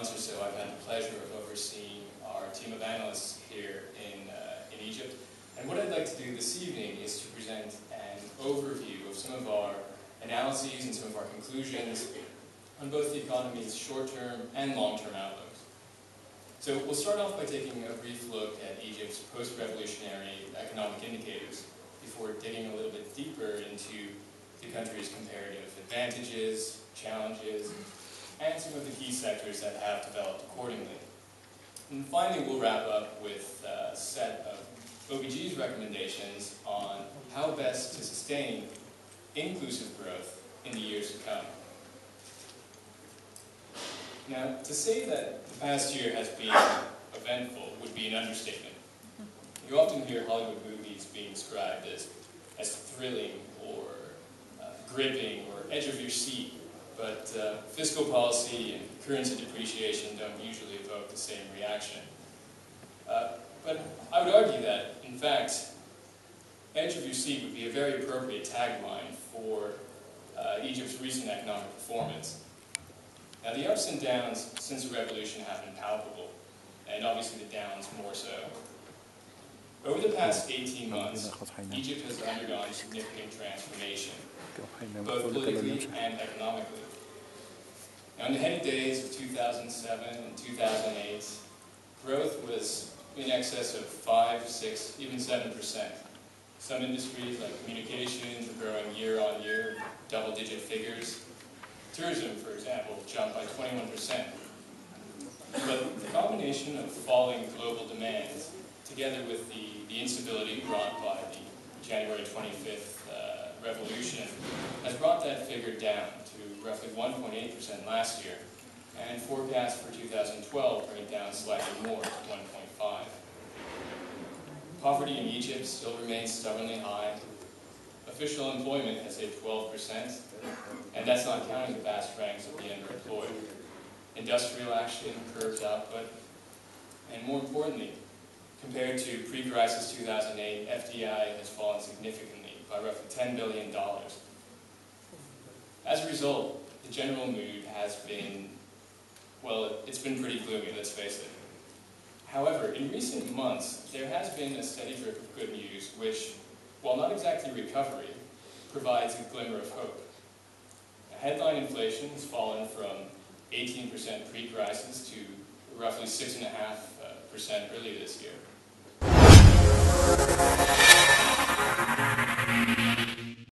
months or so, I've had the pleasure of overseeing our team of analysts here in Egypt. And what I'd like to do this evening is to present an overview of some of our analyses and some of our conclusions on both the economy's short-term and long-term outlooks. So we'll start off by taking a brief look at Egypt's post-revolutionary economic indicators before digging a little bit deeper into the country's comparative advantages, challenges, and some of the key sectors that have developed accordingly. And finally, we'll wrap up with a set of OBG's recommendations on how best to sustain inclusive growth in the years to come. Now, to say that the past year has been eventful would be an understatement. You often hear Hollywood movies being described as thrilling or gripping or edge of your seat, but fiscal policy and currency depreciation don't usually evoke the same reaction. But I would argue that, in fact, edge of your seat would be a very appropriate tagline for Egypt's recent economic performance. Now, the ups and downs since the revolution have been palpable, and obviously the downs more so. Over the past 18 months, Egypt has undergone significant transformation, both politically and economically. Now, in the heady days of 2007 and 2008, growth was in excess of 5, 6, even 7%. Some industries, like communications, were growing year on year, double-digit figures. Tourism, for example, jumped by 21%. But the combination of falling global demand, together with the instability brought by the January 25th revolution, has brought that figure down to roughly 1.8% last year, and forecasts for 2012 bring it down slightly more to 1.5%. Poverty in Egypt still remains stubbornly high. Official employment has hit 12%, and that's not counting the vast ranks of the underemployed. Industrial action curbs output, and more importantly, compared to pre-crisis 2008, FDI has fallen significantly by roughly $10 billion. As a result, the general mood has been, well, it's been pretty gloomy, let's face it. However, in recent months, there has been a steady drip of good news, which, while not exactly recovery, provides a glimmer of hope. Headline inflation has fallen from 18% pre-crisis to roughly 6.5% earlier this year.